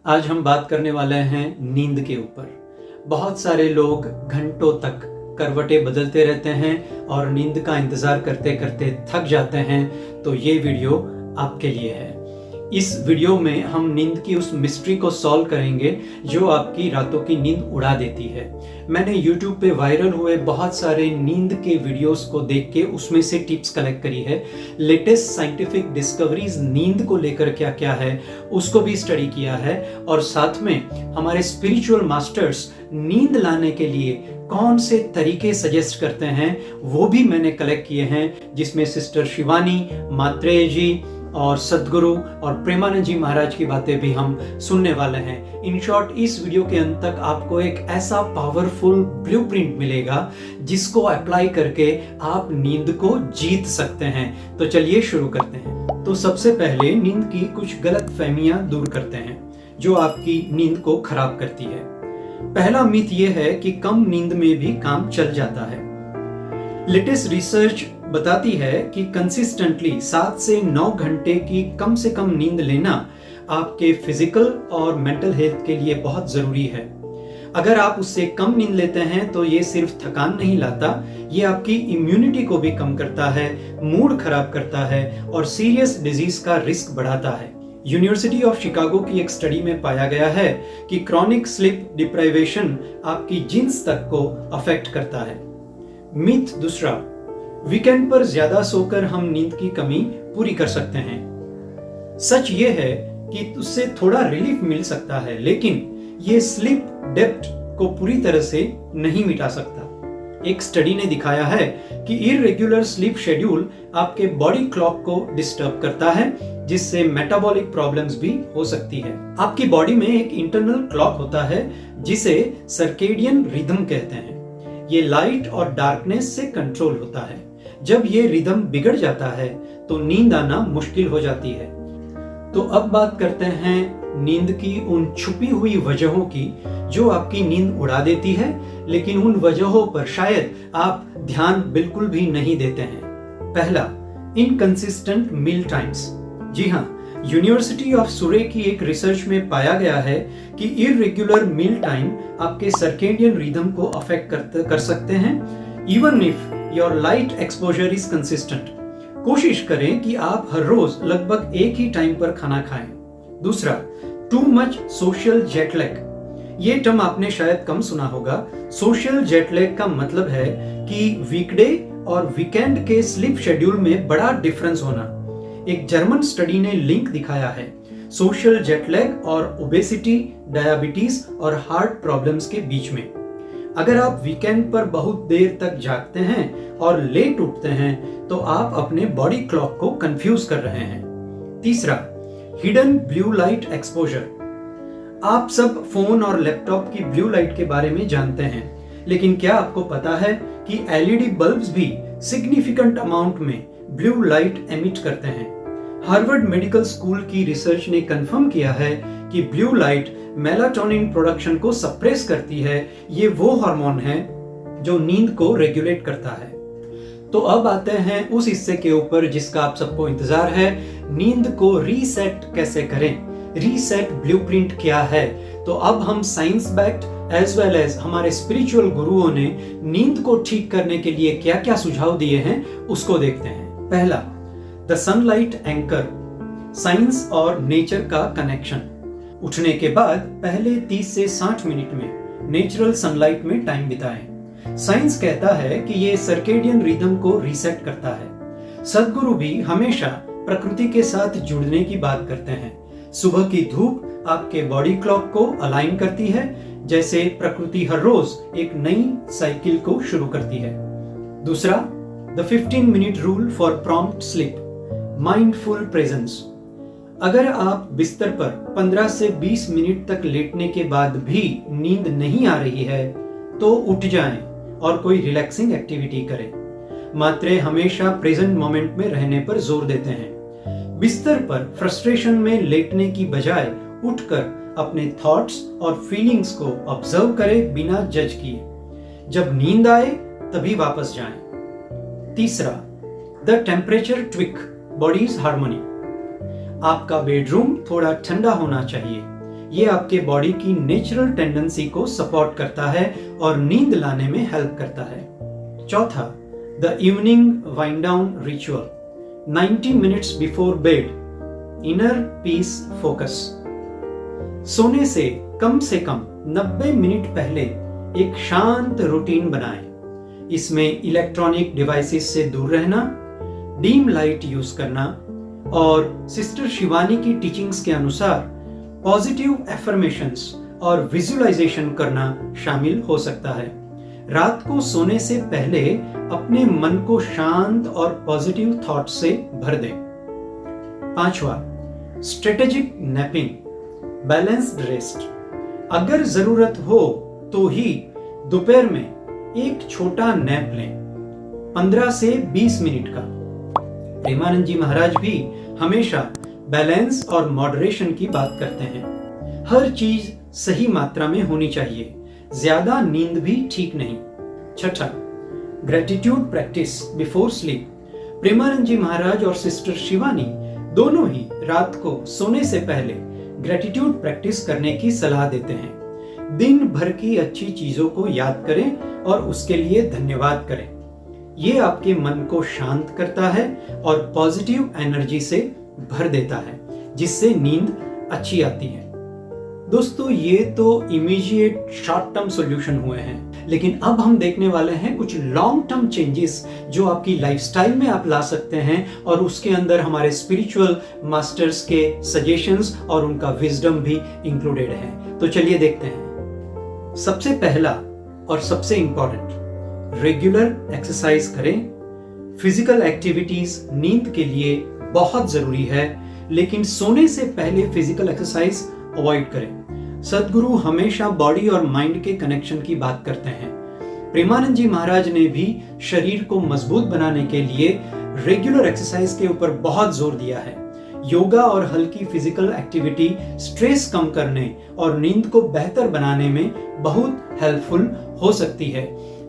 आज हम बात करने वाले हैं नींद के ऊपर। बहुत सारे लोग घंटों तक करवटें बदलते रहते हैं और नींद का इंतज़ार करते करते थक जाते हैं, तो ये वीडियो आपके लिए है। इस वीडियो में हम नींद की उस मिस्ट्री को सॉल्व करेंगे जो आपकी रातों की नींद उड़ा देती है। मैंने YouTube पे वायरल हुए बहुत सारे नींद के वीडियोस को देख के उसमें से टिप्स कलेक्ट करी है। लेटेस्ट साइंटिफिक डिस्कवरीज नींद को लेकर क्या क्या है उसको भी स्टडी किया है, और साथ में हमारे स्पिरिचुअल मास्टर्स नींद लाने के लिए कौन से तरीके सजेस्ट करते हैं वो भी मैंने कलेक्ट किए हैं, जिसमें सिस्टर शिवानी, मात्रेय जी और सदगुरु और प्रेमानंद जी महाराज की बातें भी हम सुनने वाले हैं। इन शॉर्ट, इस वीडियो के अंत तक आपको एक ऐसा पावरफुल ब्लूप्रिंट मिलेगा जिसको अप्लाई करके आप नींद को जीत सकते हैं। तो चलिए शुरू करते हैं। तो सबसे पहले नींद की कुछ गलत फहमियां दूर करते हैं जो आपकी नींद को खराब करती है। पहला मिथ ये है कि कम नींद में भी काम चल जाता है। लेटेस्ट रिसर्च बताती है कि कंसिस्टेंटली 7 से 9 घंटे की कम से कम नींद लेना आपके फिजिकल और मेंटल हेल्थ के लिए बहुत जरूरी है। अगर आप उससे कम नींद लेते हैं तो ये सिर्फ थकान नहीं लाता, ये आपकी इम्यूनिटी को भी कम करता है, मूड खराब करता है और सीरियस डिजीज का रिस्क बढ़ाता है। यूनिवर्सिटी ऑफ शिकागो की एक स्टडी में पाया गया है कि क्रॉनिक स्लीप डिप्राइवेशन आपकी जीन्स तक को अफेक्ट करता है। मिथ दूसरा, वीकेंड पर ज्यादा सोकर हम नींद की कमी पूरी कर सकते हैं। सच ये है कि उससे थोड़ा रिलीफ मिल सकता है, लेकिन ये स्लीप डेप्थ को पूरी तरह से नहीं मिटा सकता। एक स्टडी ने दिखाया है कि इररेगुलर स्लीप शेड्यूल आपके बॉडी क्लॉक को डिस्टर्ब करता है, जिससे मेटाबॉलिक प्रॉब्लम्स भी हो सकती है। आपकी बॉडी में एक इंटरनल क्लॉक होता है जिसे सर्केडियन रिदम कहते हैं। ये लाइट और डार्कनेस से कंट्रोल होता है। जब ये रिदम बिगड़ जाता है तो नींद आना मुश्किल हो जाती है। तो अब बात करते हैं नींद की उन छुपी हुई वजहों की जो आपकी नींद उड़ा देती है, लेकिन उन वजहों पर शायद आप ध्यान बिल्कुल भी नहीं देते हैं। पहला, इनकंसिस्टेंट मील टाइम्स। जी हाँ, यूनिवर्सिटी ऑफ सुरे की एक रिसर्च में पाया गया है कि इररेगुलर मील टाइम आपके सर्केडियन रिदम को अफेक्ट कर सकते हैं, even if your light exposure is consistent. कोशिश करें कि आप हर रोज लगभग एक ही टाइम पर खाना खाएं। दूसरा, too much social jet lag. ये टर्म आपने शायद कम सुना होगा। सोशल जेट लैग का मतलब है कि वीकडे और वीकेंड के स्लीप शेड्यूल में बड़ा डिफरेंस होना। एक जर्मन स्टडी ने लिंक दिखाया है सोशल जेट लैग और ओबेसिटी, डायबिटीज और हार्ट प्रॉब्लम्स के बीच में। अगर आप वीकेंड पर बहुत देर तक जागते हैं और लेट उठते हैं तो आप अपने बॉडी क्लॉक को कंफ्यूज कर रहे हैं। तीसरा, हिडन ब्लू लाइट एक्सपोजर। आप सब फोन और लैपटॉप की ब्लू लाइट के बारे में जानते हैं, लेकिन क्या आपको पता है कि एलईडी बल्ब्स भी सिग्निफिकेंट अमाउंट में ब्लू लाइट एमिट करते हैं। हार्वर्ड मेडिकल स्कूल की रिसर्च ने कंफर्म किया है कि ब्लू लाइट मेलाटोनिन प्रोडक्शन को सप्रेस करती है। ये वो हार्मोन है जो नींद को रेगुलेट करता है। तो अब आते हैं उस हिस्से के ऊपर जिसका आप सबको इंतजार है, नींद को रीसेट कैसे करें। रीसेट ब्लूप्रिंट क्या है? तो अब हम science backed as well as हमारे स्पिरिचुअल गुरुओं ने नींद को ठीक करने के लिए क्या क्या सुझाव दिए हैं उसको देखते हैं। पहला, द सनलाइट एंकर, साइंस और नेचर का कनेक्शन। उठने के बाद पहले 30 से 60 मिनट में नेचुरल सनलाइट में टाइम बिताएं। साइंस कहता है कि ये सर्केडियन रिदम को रीसेट करता है। सदगुरु भी हमेशा प्रकृति के साथ जुड़ने की बात करते हैं। सुबह की धूप आपके बॉडी क्लॉक को अलाइन करती है, जैसे प्रकृति हर रोज एक नई साइकिल को शुरू करती है। दूसरा, the 15 minute rule for prompt sleep, mindful presence. अगर आप बिस्तर पर 15 से 20 मिनट तक लेटने के बाद भी नींद नहीं आ रही है तो उठ जाएं और कोई रिलैक्सिंग एक्टिविटी करें। मात्रेय हमेशा प्रेजेंट मोमेंट में रहने पर जोर देते हैं। बिस्तर पर फ्रस्ट्रेशन में लेटने की बजाय उठकर अपने थॉट्स और फीलिंग्स को ऑब्जर्व करें बिना जज किए। जब नींद आए तभी वापस जाएं। तीसरा, the temperature tweak, bodies harmony. आपका बेडरूम थोड़ा ठंडा होना चाहिए। ये आपके बॉडी की नेचुरल टेंडेंसी को सपोर्ट करता है और नींद लाने में हेल्प करता है। चौथा, the evening wind down ritual 90 minutes before bed, inner peace focus. सोने से कम 90 मिनट पहले एक शांत रूटीन बनाएं। इसमें इलेक्ट्रॉनिक डिवाइसेस से दूर रहना, डीम लाइट यूज करना और सिस्टर शिवानी की टीचिंग्स के अनुसार पॉजिटिव एफर्मेशंस और विजुअलाइजेशन करना शामिल हो सकता है। रात को सोने से पहले अपने मन को शांत और पॉजिटिव थॉट से भर दें। पांचवा, स्ट्रेटेजिक नैपिंग, बैलेंस्ड रेस्ट। अगर जरूरत हो तो ही दोपहर में एक छोटा नैप लें, 15 से 20 मिनट का। प्रेमानंद जी महाराज भी हमेशा बैलेंस और मॉडरेशन की बात करते हैं। हर चीज सही मात्रा में होनी चाहिए, ज्यादा नींद भी ठीक नहीं। छठा, gratitude practice before sleep. Premanand ji Maharaj और सिस्टर शिवानी दोनों ही रात को सोने से पहले ग्रेटिट्यूड प्रैक्टिस करने की सलाह देते हैं। दिन भर की अच्छी चीजों को याद करें और उसके लिए धन्यवाद करें। ये आपके मन को शांत करता है और पॉजिटिव एनर्जी से भर देता है, जिससे नींद अच्छी आती है। दोस्तों, ये तो इमीडिएट शॉर्ट टर्म सॉल्यूशन हुए हैं, लेकिन अब हम देखने वाले हैं कुछ लॉन्ग टर्म चेंजेस जो आपकी लाइफस्टाइल में आप ला सकते हैं, और उसके अंदर हमारे स्पिरिचुअल मास्टर्स के सजेशंस और उनका विजडम भी इंक्लूडेड है। तो चलिए देखते हैं। सबसे पहला और सबसे इंपॉर्टेंट, रेगुलर एक्सरसाइज करें। फिजिकल एक्टिविटीज नींद के लिए बहुत जरूरी है, लेकिन सोने से पहले फिजिकल एक्सरसाइज अवॉइड करें। सदगुरु हमेशा बॉडी और माइंड के कनेक्शन की बात करते हैं। प्रेमानंद जी महाराज ने भी शरीर को मजबूत बनाने के लिए रेगुलर एक्सरसाइज के ऊपर बहुत जोर दिया है। योगा और हल्की फिजिकल एक्टिविटी स्ट्रेस कम करने और नींद को बेहतर बनाने में बहुत हेल्पफुल हो सकती है।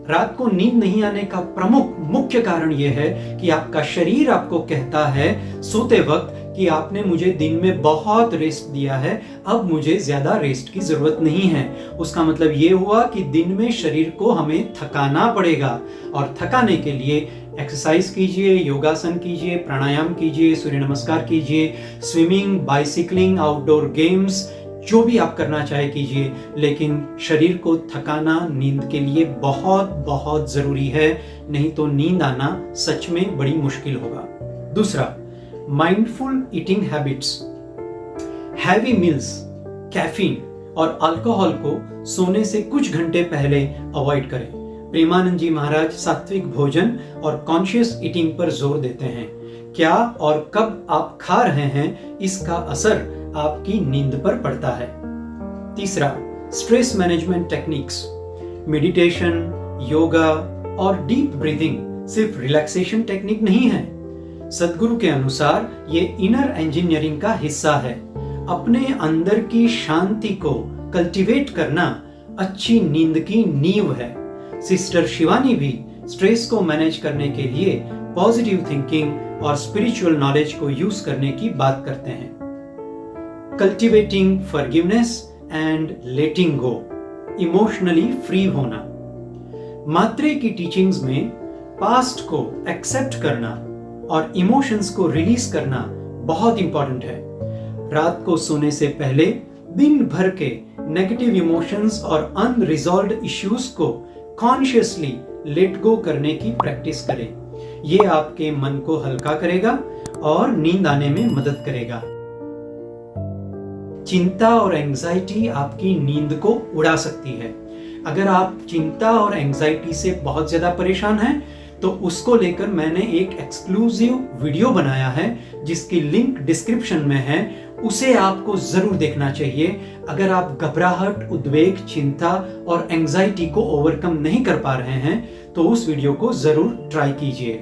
रात को नींद नहीं आने का प्रमुख मुख्य कारण यह है कि आपका शरीर आपको कहता है सोते वक्त कि आपने मुझे दिन में बहुत रेस्ट दिया है, अब मुझे ज्यादा रेस्ट की जरूरत नहीं है। उसका मतलब ये हुआ कि दिन में शरीर को हमें थकाना पड़ेगा, और थकाने के लिए एक्सरसाइज कीजिए, योगासन कीजिए, प्राणायाम कीजिए, सूर्य नमस्कार कीजिए, स्विमिंग, बाइसिकलिंग, आउटडोर गेम्स, जो भी आप करना चाहे कीजिए, लेकिन शरीर को थकाना नींद के लिए बहुत बहुत जरूरी है, नहीं तो नींद आना सच में बड़ी मुश्किल होगा। दूसरा, mindful eating habits. Heavy mills, caffeine और अल्कोहल को सोने से कुछ घंटे पहले अवॉइड करें। प्रेमानंद जी महाराज सात्विक भोजन और कॉन्शियस ईटिंग पर जोर देते हैं। क्या और कब आप खा रहे हैं, इसका असर आपकी नींद पर पड़ता है। तीसरा, stress management techniques. Meditation, yoga और डीप ब्रीदिंग सिर्फ रिलैक्सेशन टेक्निक नहीं है। सदगुरु के अनुसार ये इनर इंजीनियरिंग का हिस्सा है। अपने अंदर की शांति को कल्टीवेट करना अच्छी नींद की नींव है। सिस्टर शिवानी भी स्ट्रेस को मैनेज करने के लिए पॉजिटिव थिंकिंग और स्पिरिचुअल नॉलेज को यूज करने की बात करते हैं। Cultivating forgiveness and letting go, emotionally free होना। मात्रे की टीचिंग्स में पास्ट को एक्सेप्ट करना और इमोशंस को रिलीज करना बहुत इंपॉर्टेंट है। रात को सोने से पहले दिन भर के नेगेटिव इमोशंस और अनरिजॉल्व्ड इश्यूज को कॉन्शियसली लेट गो करने की प्रैक्टिस करें। ये आपके मन को हल्का करेगा और नींद आने में मदद करेगा। चिंता और एंजाइटी आपकी नींद को उड़ा सकती है। अगर आप चिंता और एंजाइटी से बहुत ज्यादा परेशान हैं, तो उसको लेकर मैंने एक एक्सक्लूसिव वीडियो बनाया है, जिसकी लिंक डिस्क्रिप्शन में है। उसे आपको जरूर देखना चाहिए। अगर आप घबराहट, उद्वेग, चिंता और एंजाइटी को ओवरकम नहीं कर पा रहे हैं, तो उस वीडियो को जरूर ट्राई कीजिए।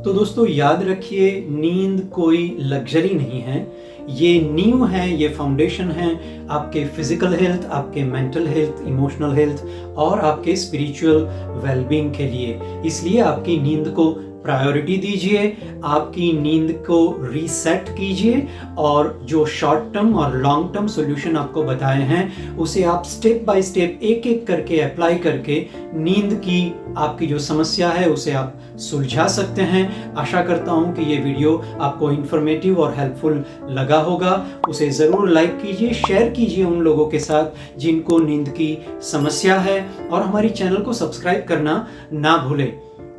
तो दोस्तों, याद रखिए, नींद कोई लग्जरी नहीं है, ये नींव है, ये फाउंडेशन है आपके फिजिकल हेल्थ, आपके मेंटल हेल्थ, इमोशनल हेल्थ और आपके स्पिरिचुअल वेलबींग के लिए। इसलिए आपकी नींद को प्रायोरिटी दीजिए, आपकी नींद को रीसेट कीजिए और जो शॉर्ट टर्म और लॉन्ग टर्म सॉल्यूशन आपको बताए हैं उसे आप स्टेप बाय स्टेप एक एक करके अप्लाई करके नींद की आपकी जो समस्या है उसे आप सुलझा सकते हैं। आशा करता हूं कि ये वीडियो आपको इंफॉर्मेटिव और हेल्पफुल लगा होगा। उसे ज़रूर लाइक कीजिए, शेयर कीजिए उन लोगों के साथ जिनको नींद की समस्या है और हमारी चैनल को सब्सक्राइब करना ना भूलें।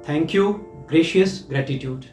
Thank you, gracious gratitude.